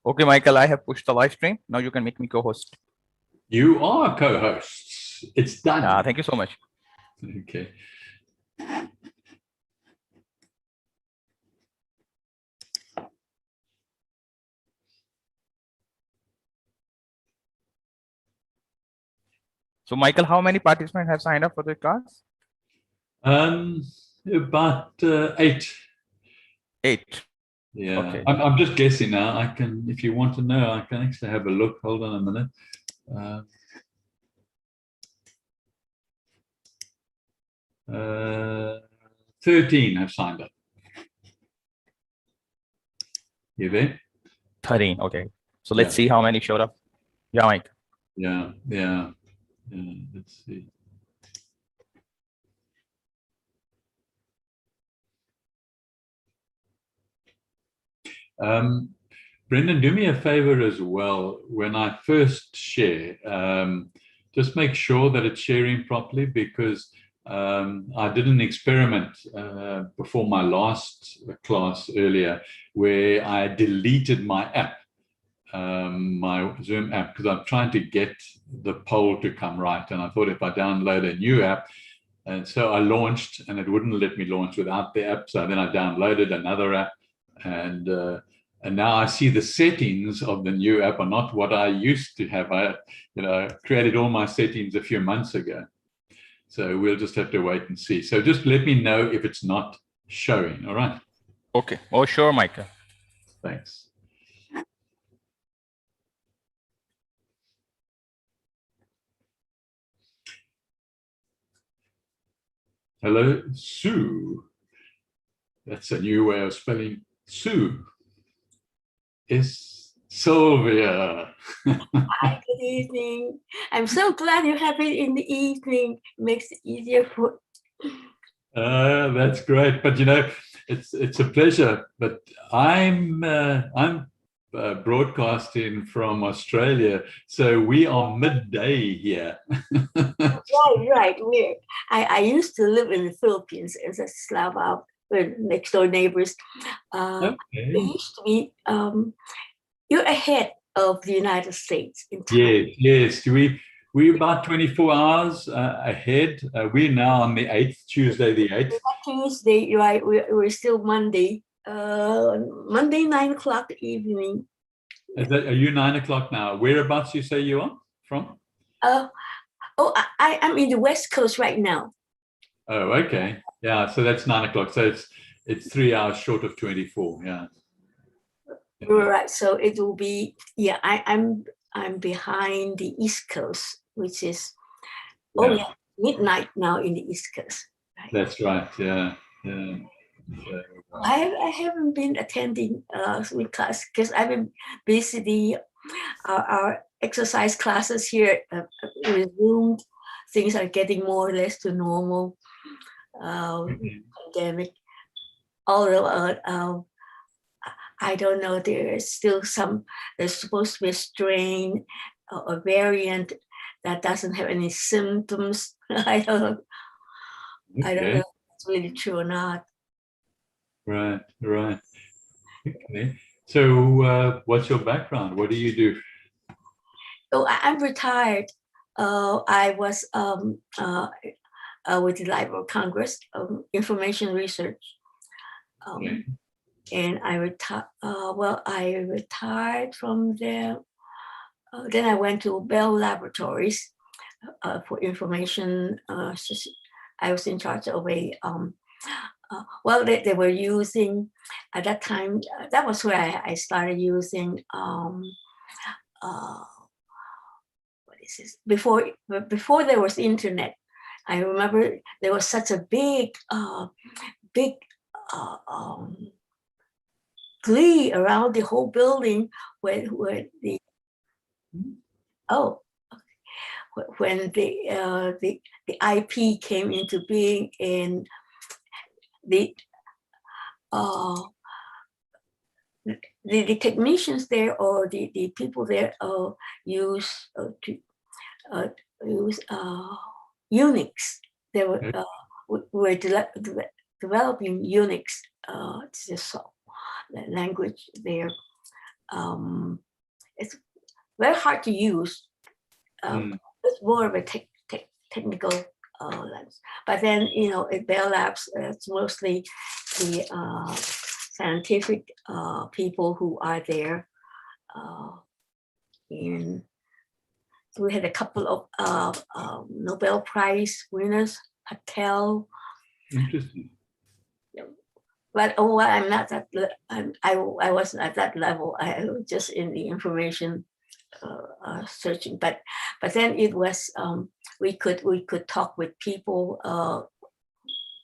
Okay, Michael, I have pushed the live stream. Now you can make me co-host. You are co-hosts. It's done. Thank you so much. Okay. So, Michael, how many participants have signed up for the class? About 8. 8. Yeah. Okay. I'm just guessing now. I can, if you want to know, I can actually have a look. Hold on a minute. 13 have signed up. You there? 13. Okay. So let's see how many showed up. Yeah, Mike. Yeah. Let's see. Brendan, do me a favor as well. When I first share, just make sure that it's sharing properly, because I did an experiment before my last class earlier where I deleted my app, my Zoom app, because I'm trying to get the poll to come right. And I thought if I download a new app, and so I launched and it wouldn't let me launch without the app. So then I downloaded another app, and now I see the settings of the new app are not what I used to have. I, created all my settings a few months ago. So we'll just have to wait and see. So just let me know if it's not showing. All right. Okay. Oh, sure, Michael. Thanks. Hello, Sue. That's a new way of spelling Sue. It's Sylvia. Hi, good evening. I'm so glad you have it in the evening. It makes it easier for. That's great, but it's a pleasure. But I'm broadcasting from Australia, so we are midday here. Right. I used to live in the Philippines as a Slava. We're next door neighbors. Okay. It used to be you're ahead of the United States in time. Yes. We're about 24 hours ahead. We're now on the 8th, Tuesday the 8th. Tuesday, right? We're still Monday. Monday 9 o'clock evening. Are you 9 o'clock now? Whereabouts you say you are from? I'm in the West Coast right now. Oh, okay. Yeah, so that's 9 o'clock. So it's 3 hours short of 24. Yeah. Right. So it will be, I'm behind the East Coast, which is midnight now in the East Coast. Right? That's right. Yeah. I haven't been attending swim class because I've been busy. Our exercise classes here resumed. Things are getting more or less to normal. Pandemic. Although I don't know, there's supposed to be a strain, a variant that doesn't have any symptoms. I don't know if it's really true or not. Right. Okay. So what's your background? What do you do? Oh, I'm retired. I was with the Library of Congress, information research. And I retired from there. Then I went to Bell Laboratories for information. I was in charge of a, they were using, at that time, that was where I started using, what is this? Before there was internet, I remember there was such a big glee around the whole building when the IP came into being, and the technicians there, or the people there use Unix. They were developing Unix, language there. it's very hard to use. Mm. It's more of a technical lens. But then, you know, at Bell Labs, it's mostly the scientific people who are there. And we had a couple of Nobel Prize winners, Patel. Interesting. But oh, I'm not that. I wasn't at that level. I was just in the information searching. But then it was we could talk with people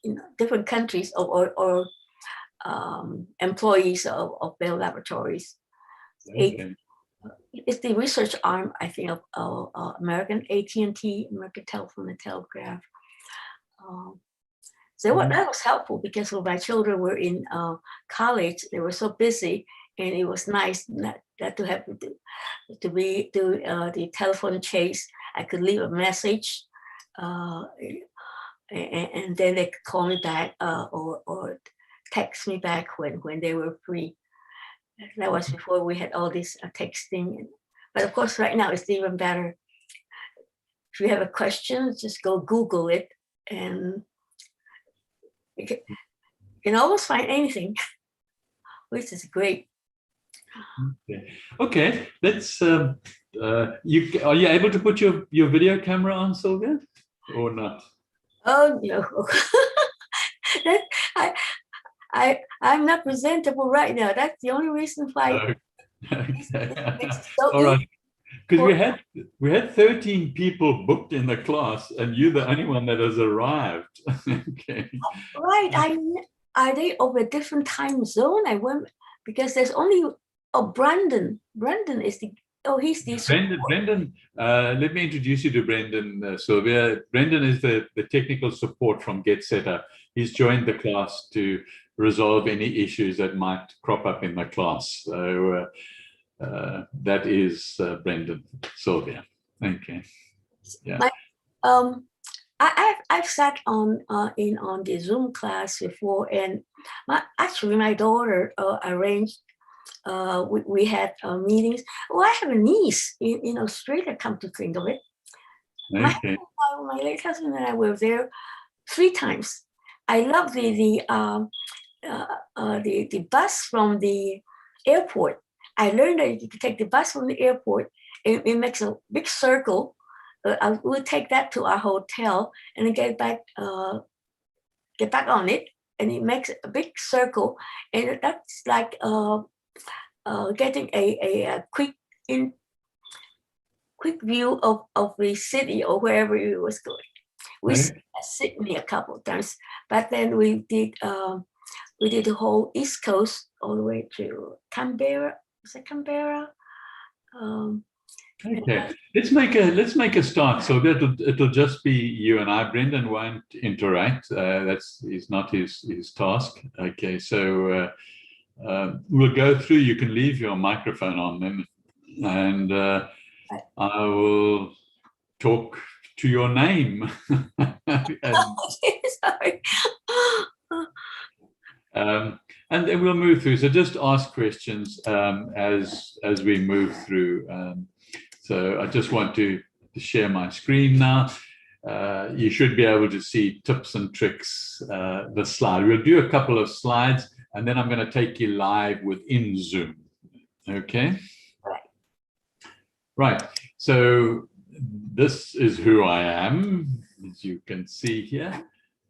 in different countries or employees of Bell Laboratories. Okay. It's the research arm, I think, of American AT&T, American Telephone and Telegraph. So that was helpful because when my children were in college, they were so busy, and it was nice not to have to do the telephone chase. I could leave a message, and then they could call me back or text me back when they were free. That was before we had all this texting. But of course, right now it's even better. If you have a question, just go Google it, and you can almost find anything, which is great. Okay. Let's. Are you able to put your video camera on, Sylvia, or not? Oh no. I'm not presentable right now. That's the only reason why. Okay. So All right. Because we had 13 people booked in the class, and you're the only one that has arrived. Okay. Right. Are they of a different time zone? I went because there's only Brandon. Brandon is he's the Brendan. Let me introduce you to Brendan, Sylvia. Brendan is the technical support from GetSetup. He's joined the class to resolve any issues that might crop up in the class. So that is Brendan. Sylvia. Okay. Yeah. I've sat on the Zoom class before, and my daughter arranged. We had meetings. Well, I have a niece in Australia. Come to think of it, Okay. my late husband and I were there 3 times. I love the bus from the airport. I learned that you can take the bus from the airport. It makes a big circle. We'll take that to our hotel and then get back on it, and it makes a big circle, and that's like getting a quick view of the city or wherever it was going. We stayed at Sydney a couple of times, but then we did the whole East Coast all the way to Canberra. Was it Canberra? Okay, let's make a start. So that it'll just be you and I. Brendan won't interact. That's not his task. Okay, so we'll go through. You can leave your microphone on then, and I will talk to your name. Sorry. And then we'll move through. So just ask questions as we move through. So I just want to share my screen now. You should be able to see tips and tricks, the slide. We'll do a couple of slides, and then I'm going to take you live within Zoom. Okay? Right. So this is who I am, as you can see here.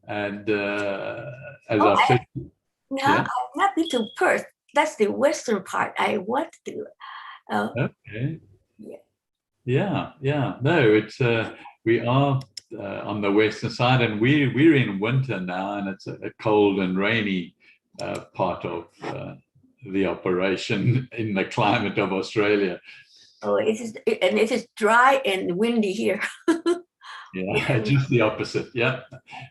And as I've said... No, I've not been to Perth. That's the western part. I want to do it. Okay. Yeah. No, it's we are on the western side, and we're in winter now, and it's a cold and rainy part of the operation in the climate of Australia. Oh, it is dry and windy here. Yeah, just the opposite. Yeah,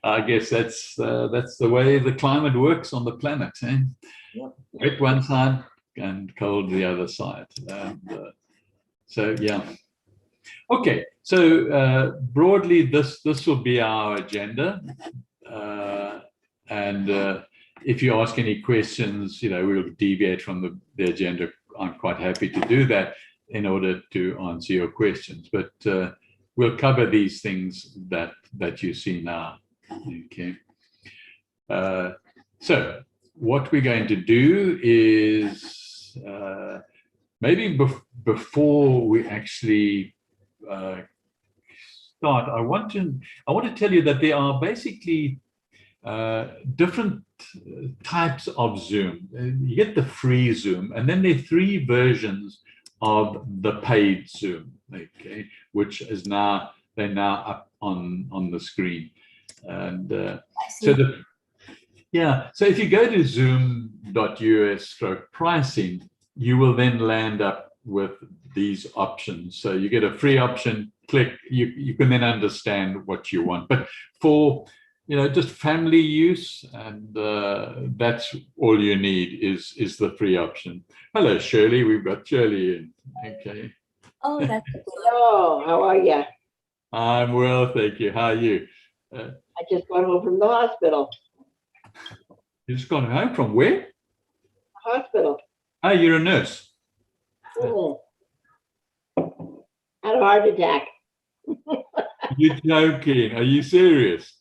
I guess that's the way the climate works on the planet. Eh? Yep. Wet one side and cold the other side. And, so yeah. Okay, so broadly, this will be our agenda, and if you ask any questions, we'll deviate from the agenda I'm quite happy to do that in order to answer your questions. But we'll cover these things that you see now. Okay. So what we're going to do is maybe before we actually start, I want to tell you that there are basically different types of Zoom. You get the free Zoom, and then there are 3 versions of the paid Zoom, okay, which is they're now up on the screen. And so so if you go to zoom.us/pricing, you will then land up with these options. So you get a free option, click, you can then understand what you want. But for just family use, and that's all you need is the free option. Hello, Shirley. We've got Shirley in. Okay. Oh, that's Hello, how are you? I'm well, thank you. How are you? I just got home from the hospital. You just gone home from where? Hospital. Oh, you're a nurse. Mm. Had a heart attack. You're joking. Are you serious?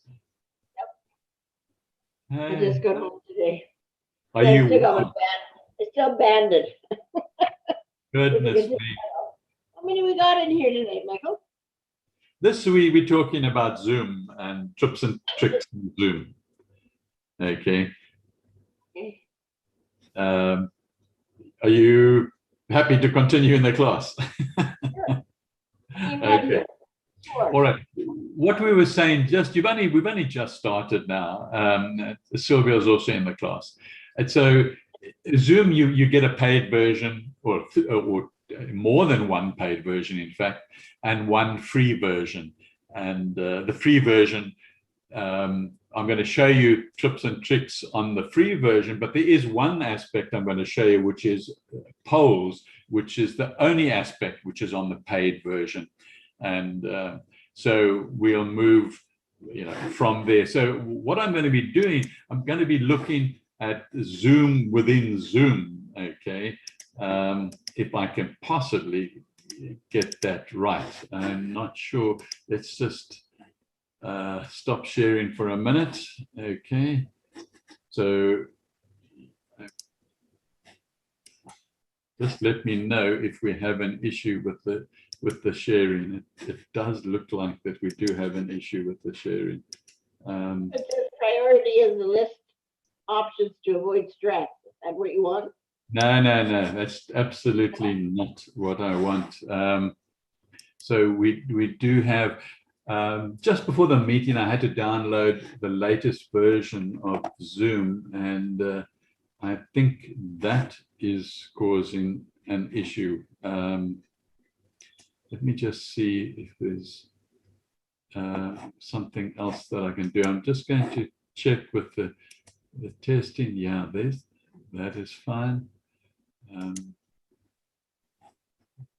I Hey, just got home today. are I you? still got my it's still banded. Goodness me. How many we got in here tonight, Michael? This week we're talking about Zoom and tips and tricks in Zoom. Okay. Okay. Are you happy to continue in the class? Okay. Sure. All right. What we were saying, we've only just started now. Sylvia is also in the class, and so Zoom, you get a paid version, or more than one paid version, in fact, and one free version. And the free version, I'm going to show you tips and tricks on the free version, but there is one aspect I'm going to show you, which is polls, which is the only aspect which is on the paid version. And so we'll move from there. So what I'm going to be doing, I'm going to be looking at Zoom within Zoom, okay, if I can possibly get that right. I'm not sure. Let's just stop sharing for a minute. Okay, so just let me know if we have an issue with the sharing. It does look like that we do have an issue with the sharing. It says priority is the list options to avoid stress. Is that what you want? No, that's absolutely not what I want. So we do have, just before the meeting, I had to download the latest version of Zoom, and I think that is causing an issue. Let me just see if there's something else that I can do. I'm just going to check with the testing. Yeah, that is fine.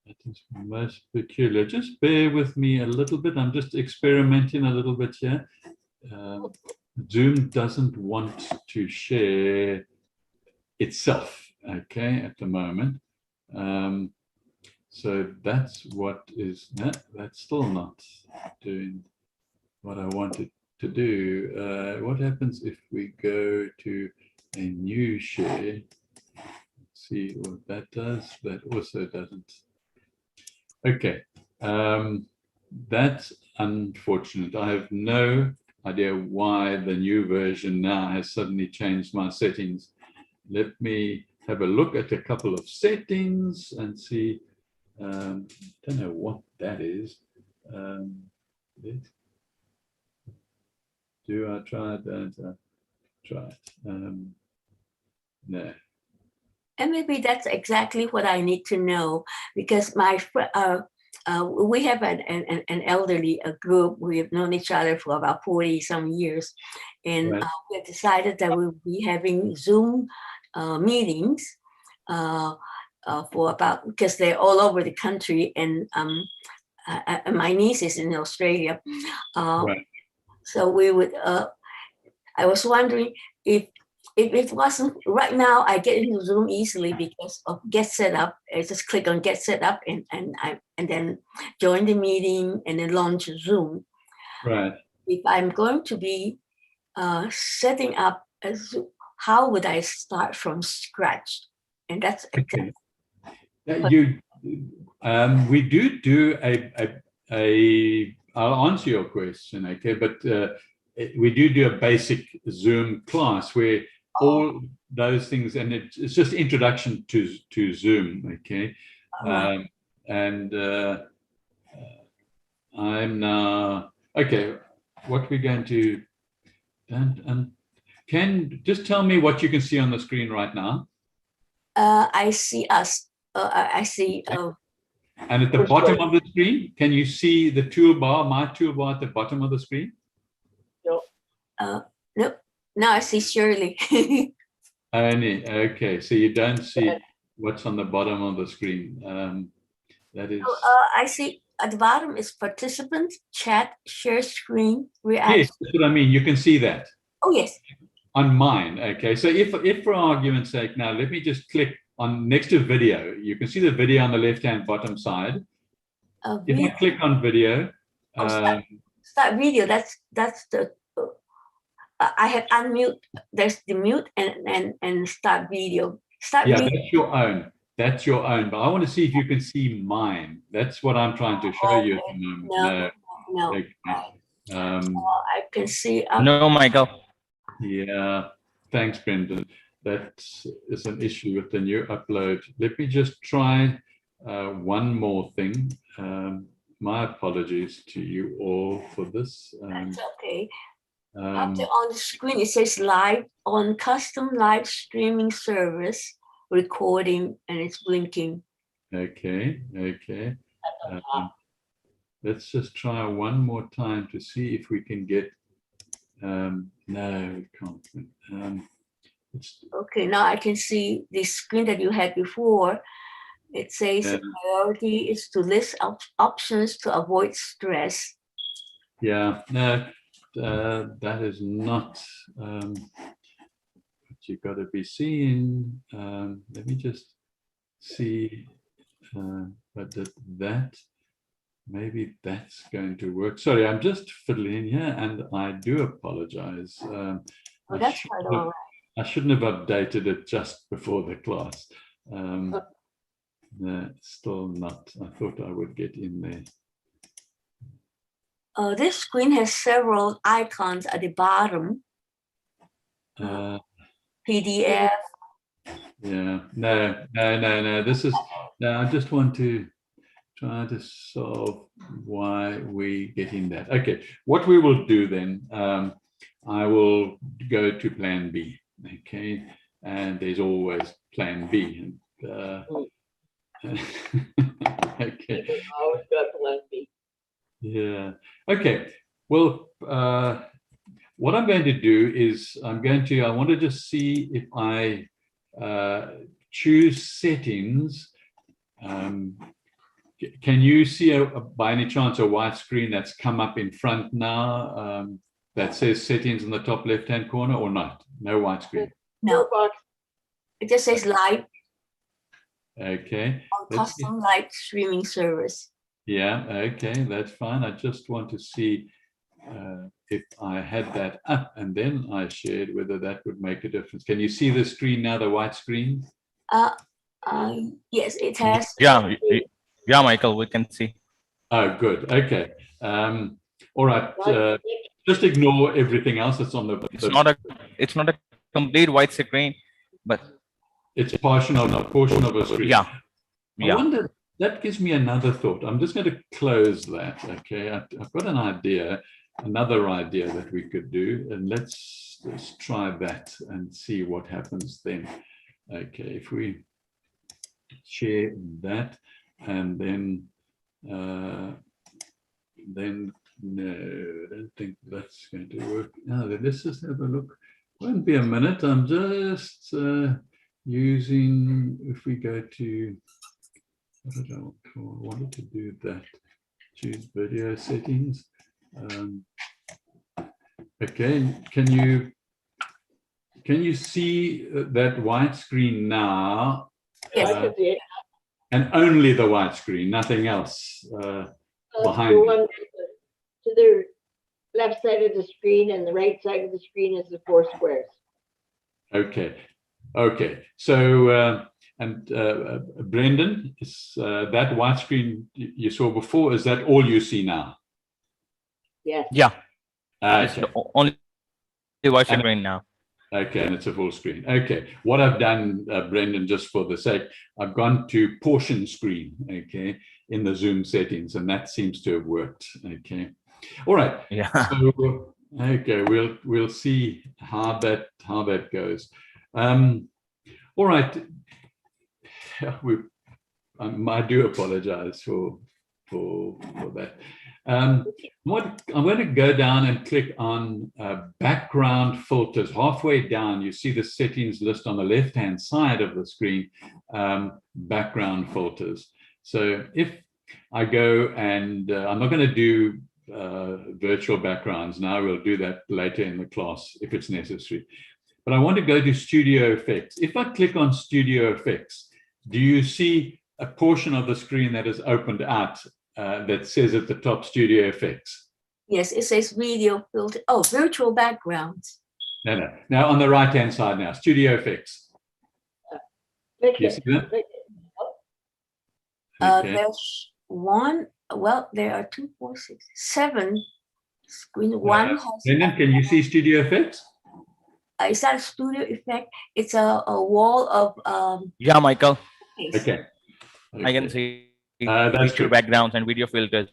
That is most peculiar. Just bear with me a little bit. I'm just experimenting a little bit here. Zoom doesn't want to share itself, okay, at the moment. So that's what is that's still not doing what I wanted to do. What happens if we go to a new share? Let's see what that does. That also doesn't. Okay, that's unfortunate. I have no idea why the new version now has suddenly changed my settings. Let me have a look at a couple of settings and see. Don't know what that is. Do I try it? Don't I try it? No. And maybe that's exactly what I need to know, because we have an elderly group. We have known each other for about 40 some years, and Right. we have decided that we'll be having Zoom meetings for about, because they're all over the country, and my niece is in Australia. Right. So we would. I was wondering if it wasn't right now. I get into Zoom easily because of Get Set Up. I just click on Get Set Up and then join the meeting and then launch Zoom. Right. If I'm going to be setting up a Zoom, how would I start from scratch? And that's Okay. We do I'll answer your question, okay, but we do a basic Zoom class where all those things, and it's just introduction to Zoom, okay. And I'm now okay. What we're going to can just tell me what you can see on the screen right now. I see us. I see. And at the bottom of the screen, can you see the toolbar, my toolbar at the bottom of the screen? Nope. Now I see Shirley. Only, okay, so you don't see what's on the bottom of the screen. That is. I see at the bottom is participant, chat, share screen, react. Yes, that's what I mean. You can see that. Oh, yes. On mine, okay. So if for argument's sake, now let me just click on next to video. You can see the video on the left-hand bottom side. If I click on video, start video. That's the. I have unmute. There's the mute and start video. Start video. That's your own. That's your own. But I want to see if you can see mine. That's what I'm trying to show you at the moment. No. Okay. I can see. No, Michael. Yeah. Thanks, Brendan. That is an issue with the new upload. Let me just try one more thing. My apologies to you all for this. That's okay. Up there on the screen, it says live on custom live streaming service recording, and it's blinking. Okay. Let's just try one more time to see if we can get. No, we can't. Okay, now I can see the screen that you had before. It says the priority is to list options to avoid stress. Yeah, no, that is not what you got to be seeing. Let me just see, but that maybe that's going to work. Sorry, I'm just fiddling here, and I do apologize. That's quite all right. I shouldn't have updated it just before the class. No, still not. I thought I would get in there. This screen has several icons at the bottom. PDF. Yeah, no. This is, no, I just want to try to solve why we get in that. Okay, what we will do then, I will go to plan B. Okay, and there's always plan B. Okay. Always got plan B. Yeah. Okay. Well, what I'm going to do is I want to just see if I choose settings. Can you see by any chance a white screen that's come up in front now that says settings in the top left-hand corner, or not? No white screen. No. It just says live. Okay. On custom live streaming service. Yeah, okay, that's fine. I just want to see if I had that up and then I shared whether that would make a difference. Can you see the screen now, the white screen? Yes, it has. Yeah, Michael, we can see. Oh, good. Okay. All right. Just ignore everything else that's on the. It's not a complete white screen, but it's a portion of a screen. Yeah. I wonder, that gives me another thought. I'm just going to close that. Okay. I've got another idea that we could do, and let's try that and see what happens then. Okay. If we share that, and then no, I don't think that's going to work. Now, let's just have a look. Won't be a minute. I'm just using, if we go to, what did I wanted to do that. Choose video settings. Okay, can you can you see that white screen now? Yes. I can see it. And only the white screen, nothing else behind The it. one to the left side of the screen and the right side of the screen is the 4 squares. Okay, okay. So, Brendan, is that white screen you saw before, is that all you see now? Yes. Yeah, it's Okay, the only white And- screen now. okay, and it's a full screen. Okay, what I've done, Brendan, just for the sake, I've gone to portion screen, okay, in the Zoom settings, and that seems to have worked, okay. All right, Yeah. so, okay, we'll see how that goes. All right, I do apologize for that. What I'm going to go down and click on background filters. Halfway down, you see the settings list on the left-hand side of the screen, background filters. So if I go and I'm not going to do virtual backgrounds now, we'll do that later in the class if it's necessary. But I want to go to Studio Effects. If I click on Studio Effects, do you see a portion of the screen that is opened out that says at the top Studio Effects? Yes, it says video filter. Oh, virtual backgrounds. No. Now on the right-hand side now, Studio Effects. Click You it, see that? click it. Okay. There's one. Well, there are 2, 4, 6, 7 screen. One has. Brendan, can you see Studio Effects? It's not a studio effect. It's a wall of Yeah, Michael, space. Okay. I can Okay. see That's picture good. backgrounds and video filters.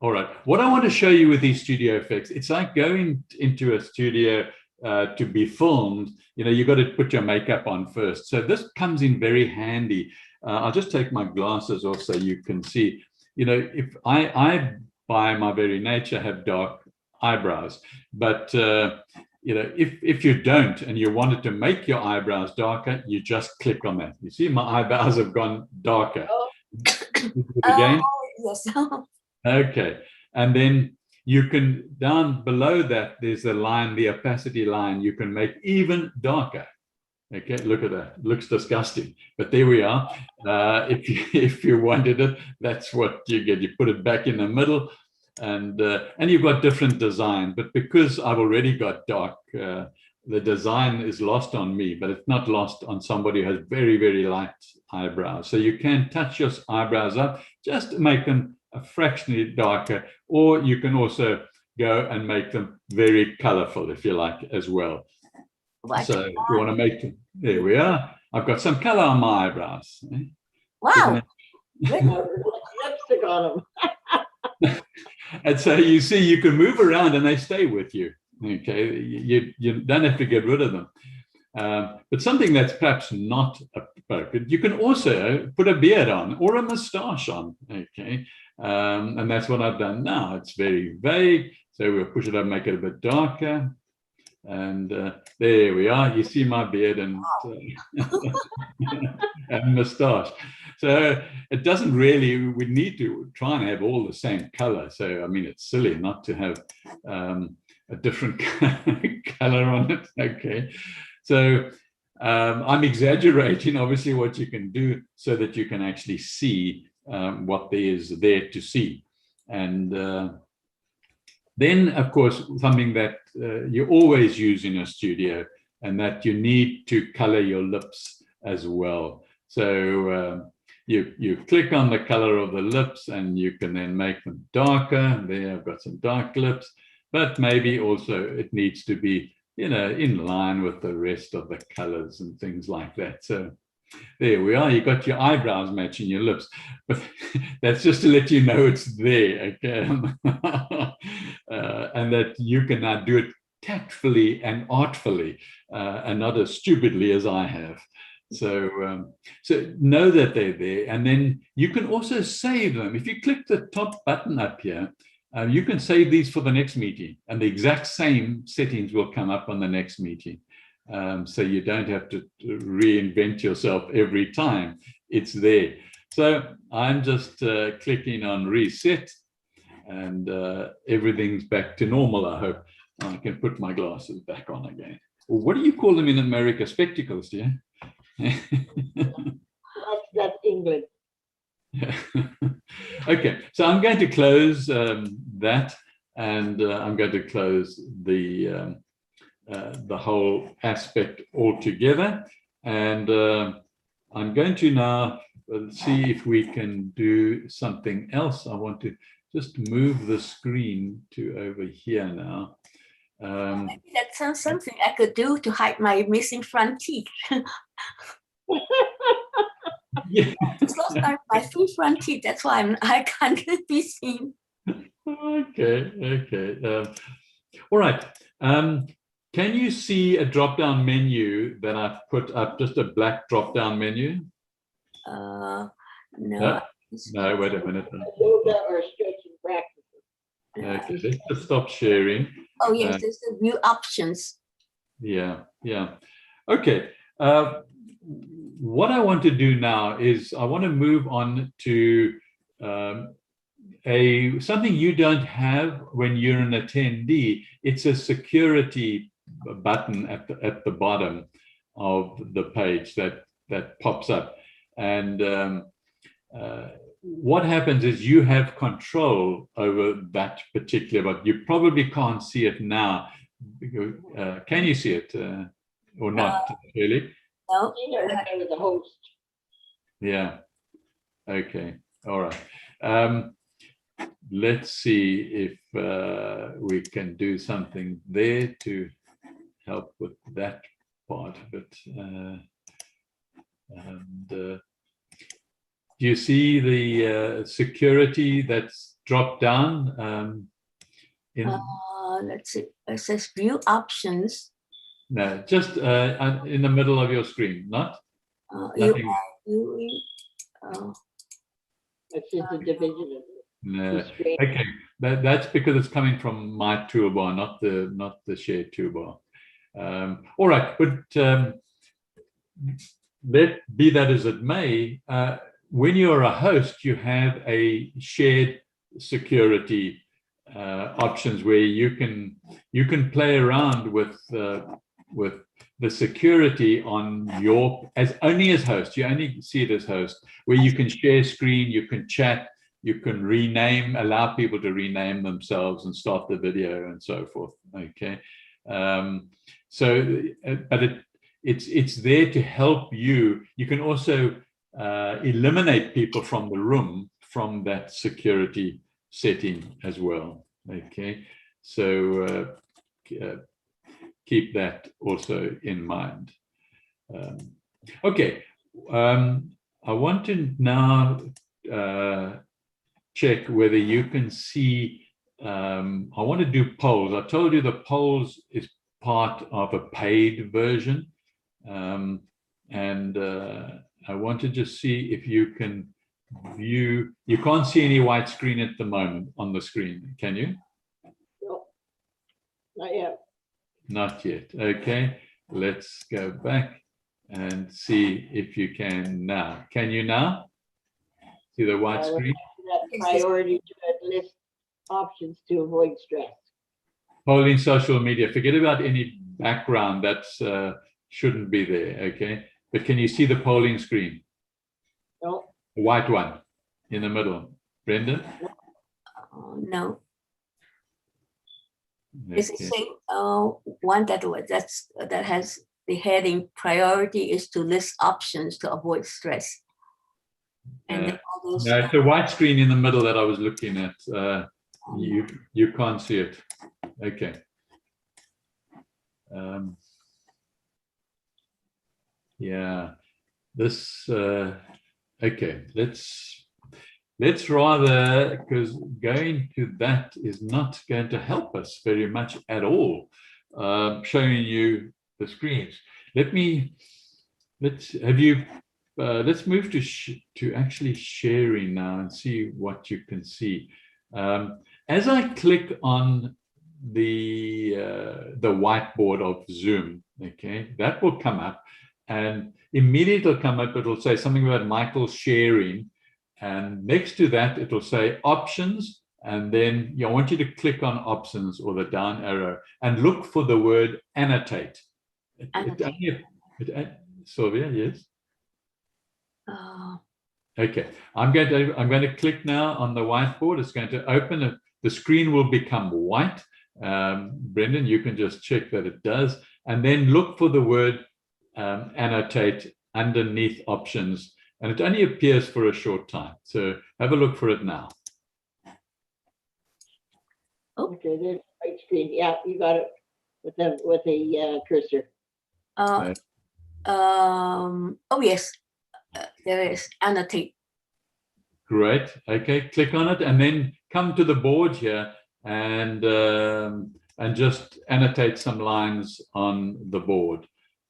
All right. What I want to show you with these Studio Effects, it's like going into a studio to be filmed. You know, you've got to put your makeup on first. So this comes in very handy. I'll just take my glasses off so you can see. You know, if I by my very nature have dark eyebrows, but you know, if you don't and you wanted to make your eyebrows darker, you just click on that. You see, my eyebrows have gone darker. Oh. Again. Yes. Okay, and then you can, down below that, there's a line, the opacity line, you can make even darker. Okay, look at that, looks disgusting, but there we are. If you wanted it, that's what you get. You put it back in the middle, and you've got different design, but because I've already got dark, the design is lost on me, but it's not lost on somebody who has very, very light eyebrows. So you can touch your eyebrows up just to make them a fractionally darker, or you can also go and make them very colorful if you like as well. So if you want to make them, there we are. I've got some color on my eyebrows. Wow. Lipstick on them. And so you see, you can move around and they stay with you. Okay, you don't have to get rid of them. But something that's perhaps not appropriate, you can also put a beard on or a moustache on. Okay, and that's what I've done now. It's very vague, so we'll push it up, make it a bit darker. And there we are. You see my beard and, and moustache. So it doesn't really, we need to try and have all the same color. So, I mean, it's silly not to have a different color on it. Okay. So I'm exaggerating, obviously, what you can do so that you can actually see what there is there to see. And then, of course, something that you always use in a studio, and that you need to color your lips as well. So you click on the color of the lips and you can then make them darker. There, I've got some dark lips, but maybe also it needs to be, you know, in line with the rest of the colors and things like that. So there we are. You got your eyebrows matching your lips, but that's just to let you know it's there, okay? And that you can now do it tactfully and artfully, and not as stupidly as I have. So, so know that they're there, and then you can also save them. If you click the top button up here, you can save these for the next meeting, and the exact same settings will come up on the next meeting. So you don't have to reinvent yourself every time. It's there. So I'm just clicking on reset, and everything's back to normal, I hope. I can put my glasses back on again. what do you call them in America? Spectacles, yeah? That's England. Okay, so I'm going to close that, and I'm going to close the whole aspect altogether. And I'm going to now see if we can do something else. I want to just move the screen to over here now. Maybe that's something I could do to hide my missing front teeth. Yeah. It's lost my 3 front teeth. That's why I can't be seen. Okay. All right. Can you see a drop-down menu that I've put up? Just a black drop-down menu? No. No, wait a minute. Yoga or stretching practices. Okay, let's just stop sharing. Oh yes, there's the view options. Yeah. Okay. What I want to do now is I want to move on to something you don't have when you're an attendee. It's a security button at the bottom of the page that pops up, and what happens is you have control over that particular button. You probably can't see it now. Can you see it or not, really? No. I was a host. Yeah. Okay. All right. Let's see if we can do something there to help with that part of it. Do you see the security that's dropped down? Let's see. It says view options. No, just in the middle of your screen, not? Nothing. It's just a division of No. the screen. Okay, that's because it's coming from my toolbar, not the shared toolbar. All right, but be that as it may, when you're a host, you have a shared security options where you can play around with the security on your only as host. You only see it as host, where you can share screen, you can chat, you can rename, allow people to rename themselves and start the video and so forth. Okay, but it's there to help you. You can also eliminate people from the room from that security setting as well. Okay, so keep that also in mind. Okay, I want to now check whether you can see. I want to do polls. I told you the polls is part of a paid version, and I want to just see if you can view. You can't see any white screen at the moment on the screen, can you? No, not yet. Not yet. Okay, let's go back and see if you can now. Can you now see the white screen? That priority to list options to avoid stress. Polling social media. Forget about any background. That's shouldn't be there. Okay, but can you see the polling screen? No. The white one in the middle. Brendan? No. Okay. It's the same one that has the heading priority is to list options to avoid stress. And then all those, No, it's the white screen in the middle that I was looking at. You can't see it. Okay. Yeah. This. Okay. Let's rather, because going to that is not going to help us very much at all. Showing you the screens. Let's move to actually sharing now and see what you can see. As I click on the whiteboard of Zoom, okay, that will come up, and immediately it'll come up. It'll say something about Michael sharing. And next to that, it will say options. And then I want you to click on options or the down arrow and look for the word annotate. Sylvia, yes. Uh, Okay, I'm going to click now on the whiteboard. It's going to open. The screen will become white. Brendan, you can just check that it does, and then look for the word annotate underneath options, and it only appears for a short time. So have a look for it now. Okay, there's the right screen. Yeah, you got it with the cursor. oh yes, there is annotate. Great. Okay, click on it and then come to the board here and just annotate some lines on the board,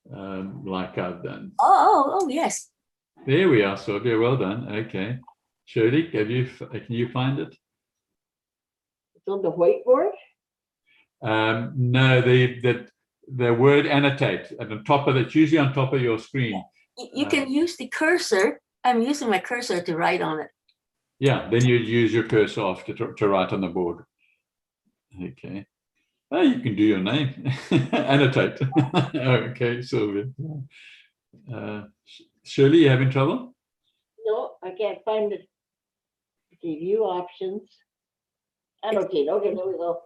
like I've done. Oh yes. There we are, Sylvia. Well done. Okay, Shirley, can you find it? It's on the whiteboard. No, the word annotate at the top of it, usually on top of your screen. You can use the cursor. I'm using my cursor to write on it. Yeah, then you use your cursor off to write on the board. Okay. Oh, you can do your name. Annotate. Okay, Sylvia. Shirley, you having trouble? No, I can't find it. The view options. Annotate. Okay, there we go.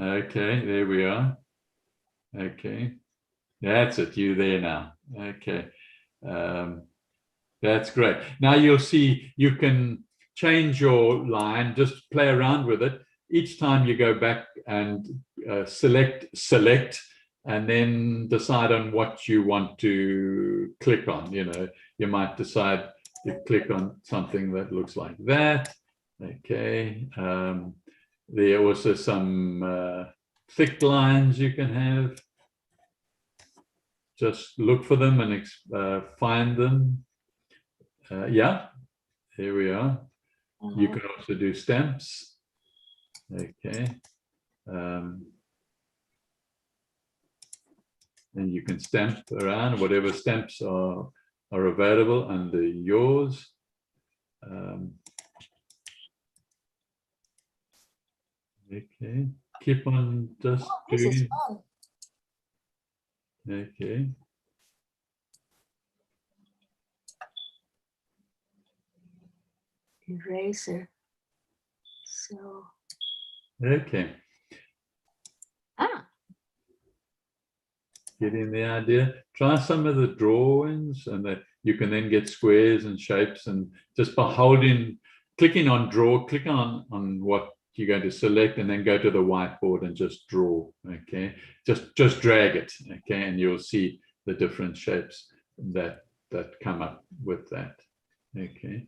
Okay, there we are. Okay. That's it. You there now. Okay. That's great. Now you'll see you can change your line, just play around with it. Each time you go back and select, and then decide on what you want to click on. You know, you might decide to click on something that looks like that. Okay. There are also some thick lines you can have. Just look for them and find them. Yeah, here we are. You can also do stamps. Okay. And you can stamp around whatever stamps are available under yours. Okay. Keep on just This is doing. fun. Okay. Eraser. So. Okay. Getting the idea. Try some of the drawings, and that you can then get squares and shapes, and just by clicking on draw, click on what you're going to select, and then go to the whiteboard and just draw. Okay, just drag it. Okay, and you'll see the different shapes that come up with that. Okay.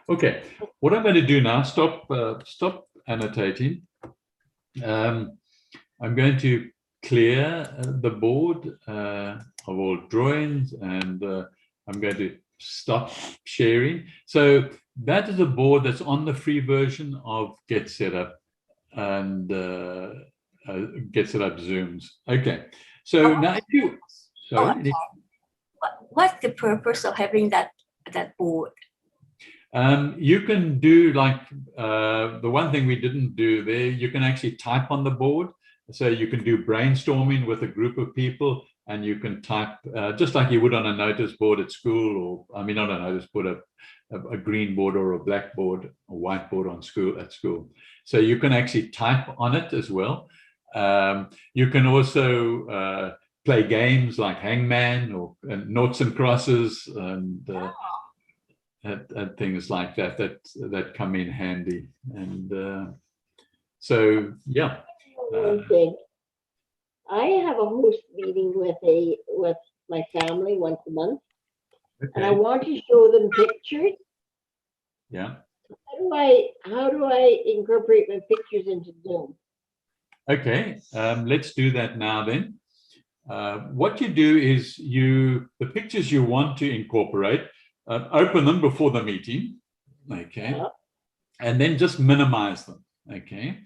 Okay, what I'm going to do now, stop annotating. I'm going to clear the board of all drawings, and I'm going to stop sharing. So that is a board that's on the free version of Get Set Up and Get Set Up Zooms. Okay, so now if you, sorry. What's the purpose of having that board? You can do like the one thing we didn't do there, you can actually type on the board. So you can do brainstorming with a group of people, and you can type just like you would on a notice board at school, or I mean, not a notice board, a green board or a black board, a white board at school. So you can actually type on it as well. You can also play games like Hangman or Noughts and Crosses, and things like that come in handy. And so yeah. One thing. I have a host meeting with my family once a month, and I want to show them pictures. Yeah. How do I incorporate my pictures into Zoom? Okay, let's do that now then. What you do is the pictures you want to incorporate, open them before the meeting, okay, and then just minimize them, okay.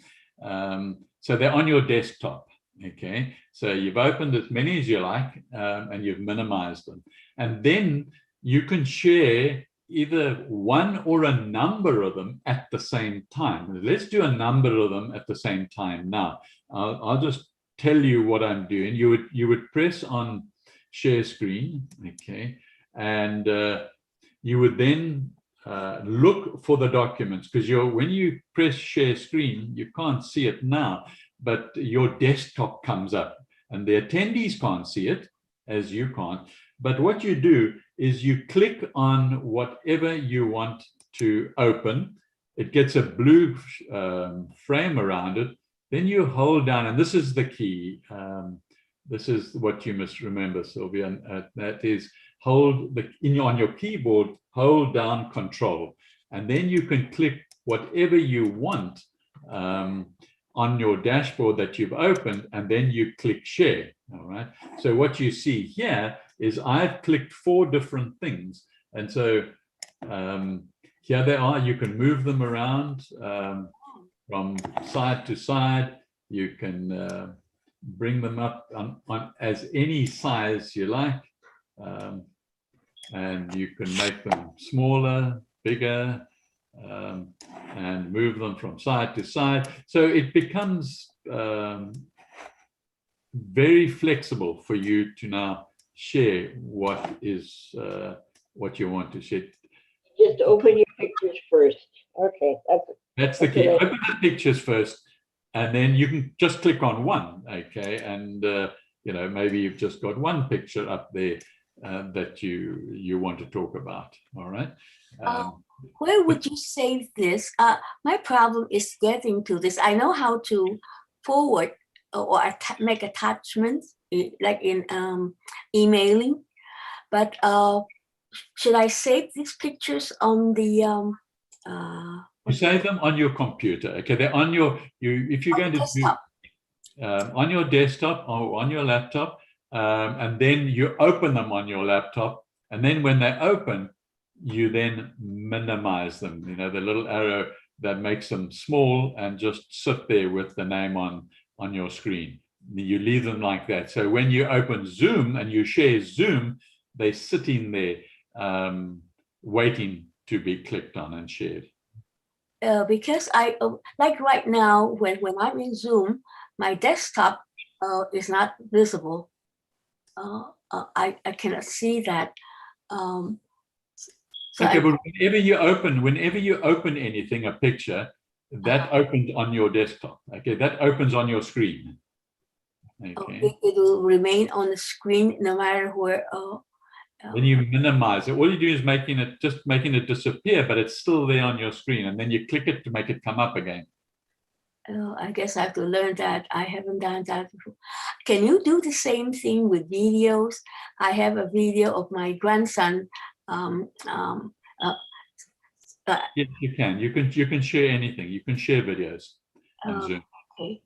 So they're on your desktop, okay. So you've opened as many as you like, and you've minimized them, and then you can share either one or a number of them at the same time. Let's do a number of them at the same time now. I'll just tell you what I'm doing. You would press on share screen, okay, and you would then look for the documents, because when you press share screen, you can't see it now, but your desktop comes up and the attendees can't see it, as you can't. But what you do is you click on whatever you want to open. It gets a blue frame around it. Then you hold down, and this is the key. This is what you must remember, Sylvia. That is, on your keyboard, hold down Control, and then you can click whatever you want on your dashboard that you've opened, and then you click Share. All right. So what you see here is I've clicked 4 different things, and so here they are. You can move them around from side to side. You can bring them up on as any size you like, and you can make them smaller, bigger, and move them from side to side. So it becomes very flexible for you to now share what you want to share. Just open your pictures first. Okay, that's the key. Open the pictures first, and then you can just click on one. Okay, and maybe you've just got one picture up there that you want to talk about. All right. Where would you save this? My problem is getting to this. I know how to forward or make attachments, like in emailing, but should I save these pictures on the? You save them on your computer. Okay, they're on your. If you're going to desktop. do on your desktop or on your laptop, and then you open them on your laptop, and then when they open, you then minimize them. The little arrow that makes them small and just sit there with the name on your screen. You leave them like that. So when you open Zoom and you share Zoom, they're sitting there waiting to be clicked on and shared. Because I like right now when I'm in Zoom, my desktop is not visible. I cannot see that. Okay, but whenever you open anything, a picture, that opens on your desktop. Okay, that opens on your screen. Okay. It will remain on the screen no matter where. When you minimize it, all you do is making it disappear, but it's still there on your screen, and then you click it to make it come up again. I guess I have to learn that. I haven't done that before. Can you do the same thing with videos? I have a video of my grandson. Yes, you can. You can share anything. You can share videos on Zoom. Okay.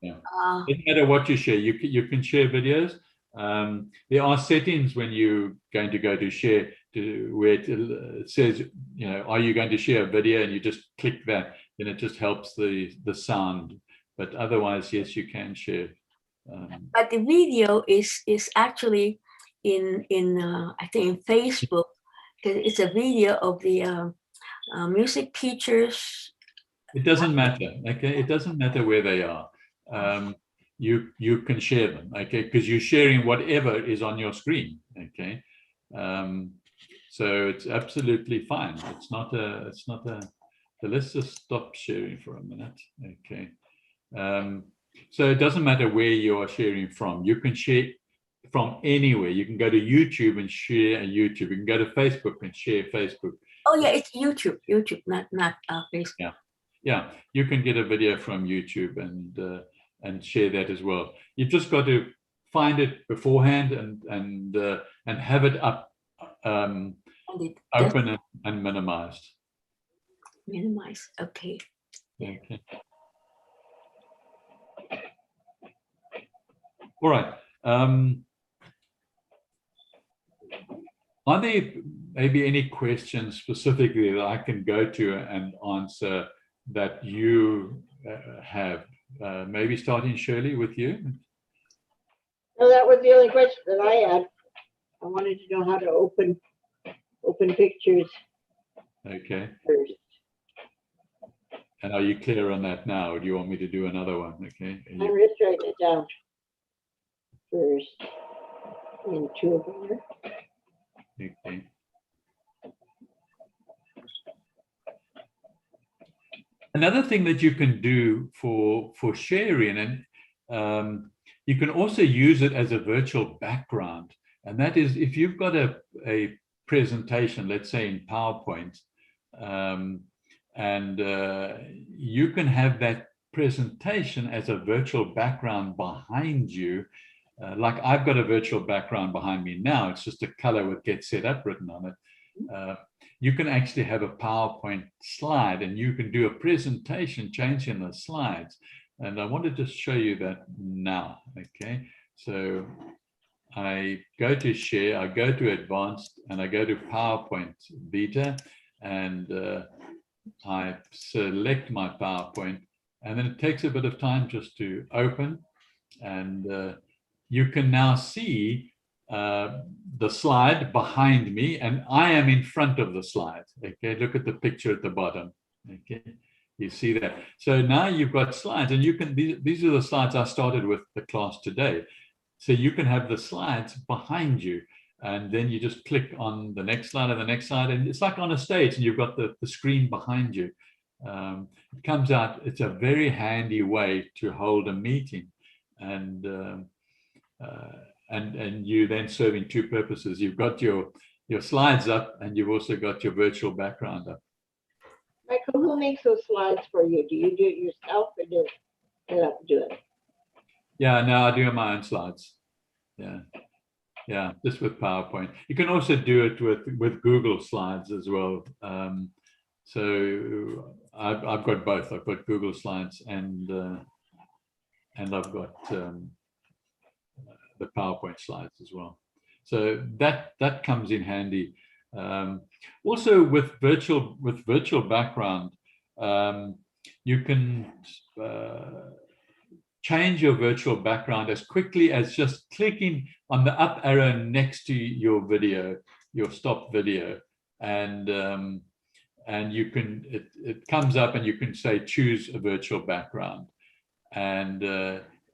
Yeah. Doesn't matter what you share. You can share videos. There are settings when you're going to go to share where it says, are you going to share a video, and you just click that, then it just helps the sound. But otherwise, yes, you can share. But the video is actually in I think in Facebook. It's a video of the music teachers. It doesn't matter. Okay, it doesn't matter where they are. You can share them, okay, because you're sharing whatever is on your screen, okay. So it's absolutely fine. It's not a. So let's just stop sharing for a minute, okay. So it doesn't matter where you are sharing from. You can share from anywhere. You can go to YouTube and share YouTube. You can go to Facebook and share Facebook. Oh yeah, it's YouTube, not Facebook. Yeah. You can get a video from YouTube and share that as well. You've just got to find it beforehand and have it up, open and minimized. Minimize. Okay. Okay. All right. Are there maybe any questions specifically that I can go to and answer that you have? Maybe starting, Shirley, with you. No, that was the only question that I had. I wanted to know how to open open pictures Okay. first. And are you clear on that now, or do you want me to do another one? Okay. I'm just writing it down first in TrueBar. Okay. Another thing that you can do for sharing, and you can also use it as a virtual background. And that is, if you've got a presentation, let's say in PowerPoint, and you can have that presentation as a virtual background behind you. Like I've got a virtual background behind me now. It's just a color with Get Set Up written on it. You can actually have a PowerPoint slide, and you can do a presentation changing the slides. And I wanted to show you that now. Okay, so I go to share, I go to advanced, and I go to PowerPoint beta, and I select my PowerPoint, and then it takes a bit of time just to open, and you can now see the slide behind me, and I am in front of the slide. Okay, look at the picture at the bottom. Okay, you see that. So now you've got slides, and you can, these are the slides I started with the class today. So you can have the slides behind you, and then you just click on the next slide and the next slide, and it's like on a stage, and you've got the screen behind you. It comes out, it's a very handy way to hold a meeting, and you then serving two purposes. You've got your slides up, and you've also got your virtual background up. Michael, who makes those slides for you? Do you do it yourself, or do you do it? Yeah, no, I do my own slides. Yeah, just with PowerPoint. You can also do it with Google Slides as well. So I've got both. I've got Google Slides, and I've got the PowerPoint slides as well. So that comes in handy. Also with virtual background, you can change your virtual background as quickly as just clicking on the up arrow next to your video, your stop video, and you can, it comes up, and you can say choose a virtual background, and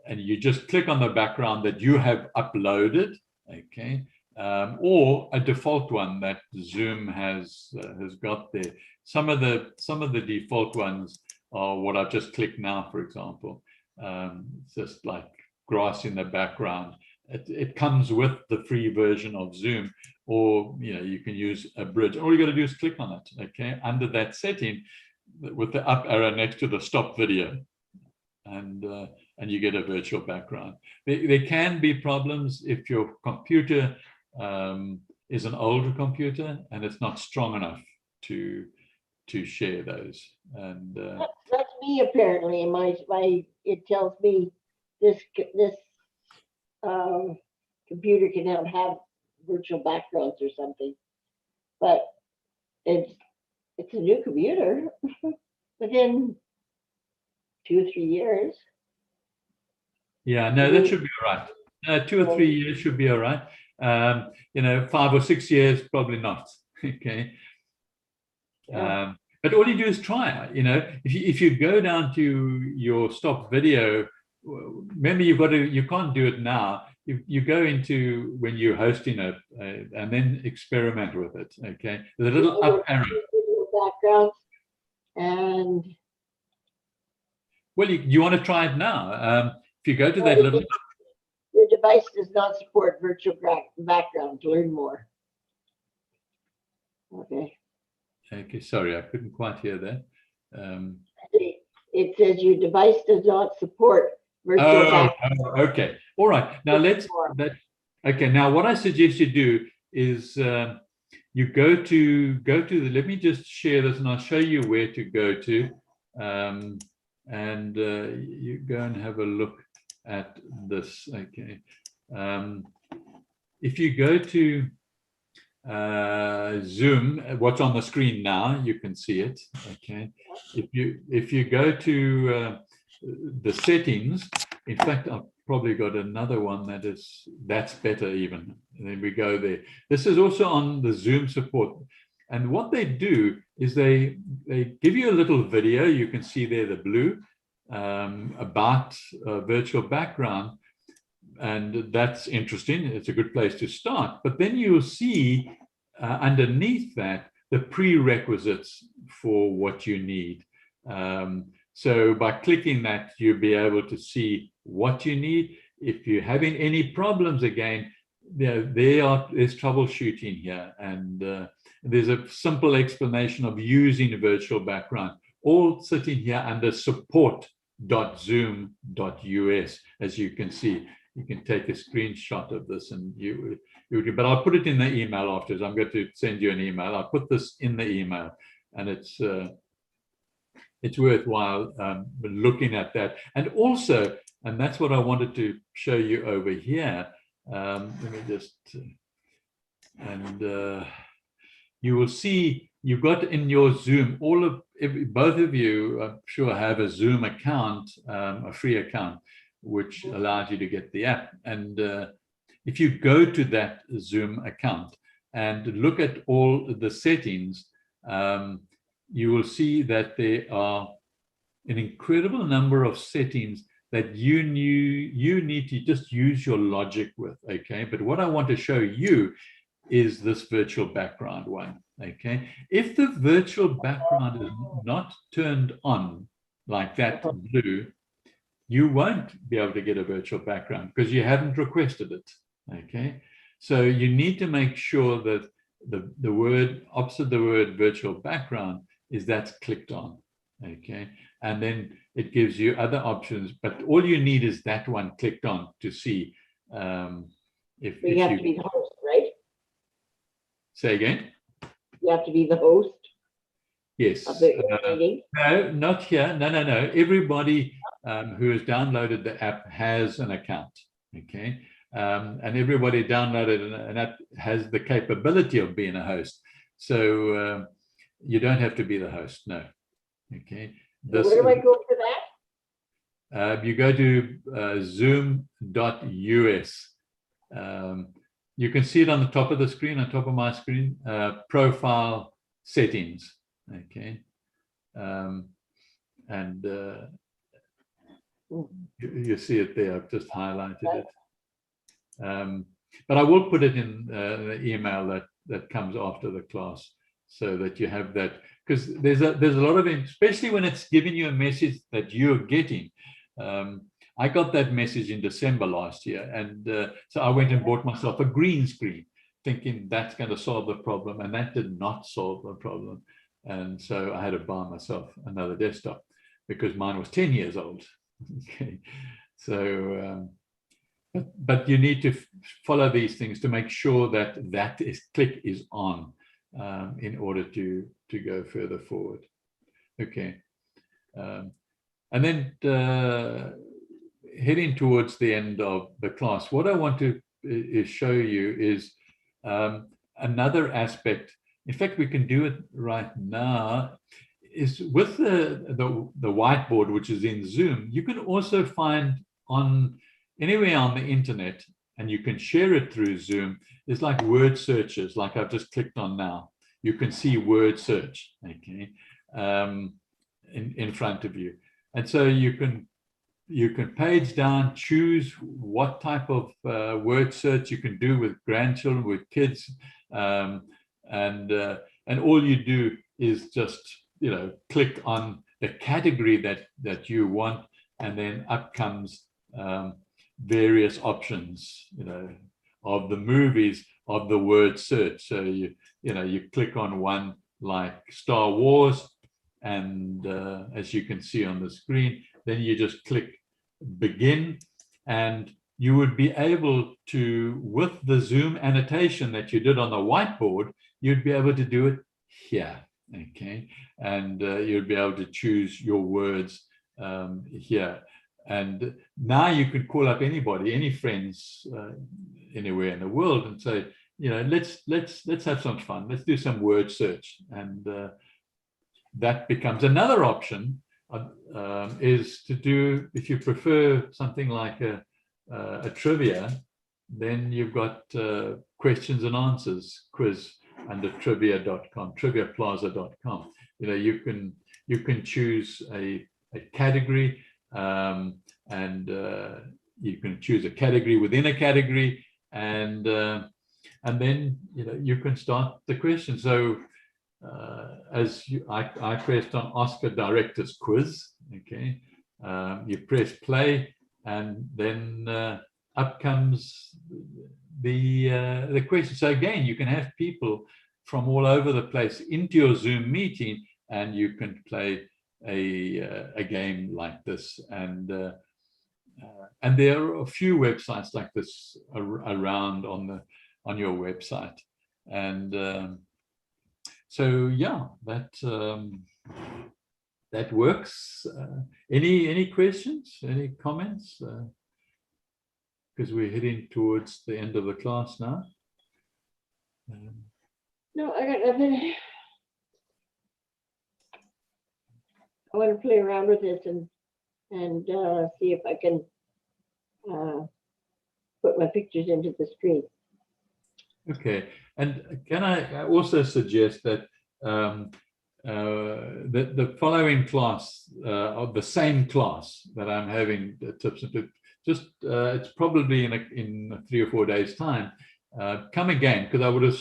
you just click on the background that you have uploaded, okay, or a default one that Zoom has got there. Some of the default ones are what I've just clicked now, for example. It's just like grass in the background. It comes with the free version of Zoom, or you can use a bridge. All you got to do is click on it, okay, under that setting with the up arrow next to the stop video, and you get a virtual background. There can be problems if your computer is an older computer and it's not strong enough to share those. And that's me apparently. My it tells me this computer can have virtual backgrounds or something, but it's a new computer within 2 or 3 years. Yeah, no, that should be all right. 2 or 3 years should be all right. 5 or 6 years, probably not. Okay. Yeah. But all you do is try. If you go down to your stop video, remember you can't do it now. You go into when you're hosting it, and then experiment with it. Okay, there's a little up arrow. Backgrounds, and well, you want to try it now. If you go to that little. Your device does not support virtual background. To learn more. Okay. Okay, sorry, I couldn't quite hear that. It says your device does not support virtual background. Okay, all right. Now okay, now what I suggest you do is you go to the, let me just share this and I'll show you where to go to. And you go and have a look at this. Okay. If you go to Zoom, what's on the screen now, you can see it. Okay. If you go to the settings, In fact, I've probably got another one that's better even. And then we go there. This is also on the Zoom support. And what they do is they give you a little video. You can see there the blue about virtual background. And that's interesting. It's a good place to start. But then you'll see underneath that the prerequisites for what you need. So by clicking that, you'll be able to see what you need. If you're having any problems, again, there's troubleshooting here. And there's a simple explanation of using a virtual background, all sitting here under support.zoom.us, as you can see. You can take a screenshot of this and but I'll put it in the email afterwards. I'm going to send you an email. I'll put this in the email, and it's worthwhile looking at that. And also, and that's what I wanted to show you over here. Let me just, you will see you've got in your Zoom, both of you, I'm sure, have a Zoom account, a free account, which allows you to get the app. And if you go to that Zoom account and look at all the settings, you will see that there are an incredible number of settings that you need to just use your logic with, okay? But what I want to show you is this virtual background one, okay? If the virtual background is not turned on like that blue, you won't be able to get a virtual background because you haven't requested it, okay? So you need to make sure that the word opposite the word virtual background is that's clicked on, okay? And then it gives you other options, but all you need is that one clicked on to see if you have to be the host, right? Say again? You have to be the host. Yes. Of the meeting. No, not here. No. Everybody who has downloaded the app has an account, okay? And everybody downloaded an app has the capability of being a host. So you don't have to be the host, no. Okay. Where do I go for that? You go to zoom.us. You can see it on the top of the screen, on top of my screen, profile settings. Okay. You see it there. I've just highlighted it. But I will put it in the email that comes after the class, so that you have that, because there's a lot of, especially when it's giving you a message that you're getting. I got that message in December last year, and so I went and bought myself a green screen, thinking that's going to solve the problem, and that did not solve the problem. And so I had to buy myself another desktop because mine was 10 years old. Okay, so but you need to follow these things to make sure that click is on in order to go further forward. Okay, and then heading towards the end of the class, what I want to show you is another aspect. In fact, we can do it right now. Is with the whiteboard, which is in Zoom, you can also find anywhere on the internet, and you can share it through Zoom. There's like word searches, like I've just clicked on now. You can see word search, okay, in front of you, and so you can page down, choose what type of word search you can do with grandchildren, with kids, and all you do is just click on the category that you want, and then up comes various options, of the movies of the word search. So you click on one like Star Wars, and as you can see on the screen, then you just click begin, and you would be able to, with the Zoom annotation that you did on the whiteboard, you'd be able to do it here. Okay, and you'll be able to choose your words here, and now you can call up anybody, any friends anywhere in the world, and say, let's have some fun. Let's do some word search, and that becomes another option is to do, if you prefer something like a trivia, then you've got questions and answers quiz under trivia.com, triviaplaza.com. You know, you can choose a category, and you can choose a category within a category, and then you can start the question. So I pressed on Oscar Director's Quiz. Okay, you press play, and then up comes the question. So again, you can have people from all over the place into your Zoom meeting, and you can play a game like this. And there are a few websites like this around on your website. And so yeah, that works. Any questions? Any comments? Because we're heading towards the end of the class now. No, I got nothing. I want to play around with this and see if I can put my pictures into the screen. Okay, and can I also suggest that the following class, of the same class that I'm having tips and tips, just it's probably in 3 or 4 days' time. Come again, because I would have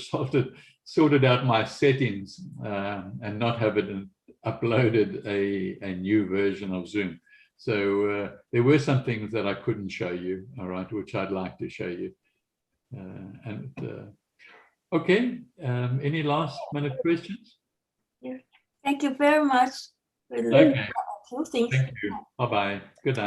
sorted out my settings and not have it uploaded a new version of Zoom. So there were some things that I couldn't show you, all right, which I'd like to show you. Okay, any last minute questions? Thank you very much. Okay, thank you. Bye-bye. Good night.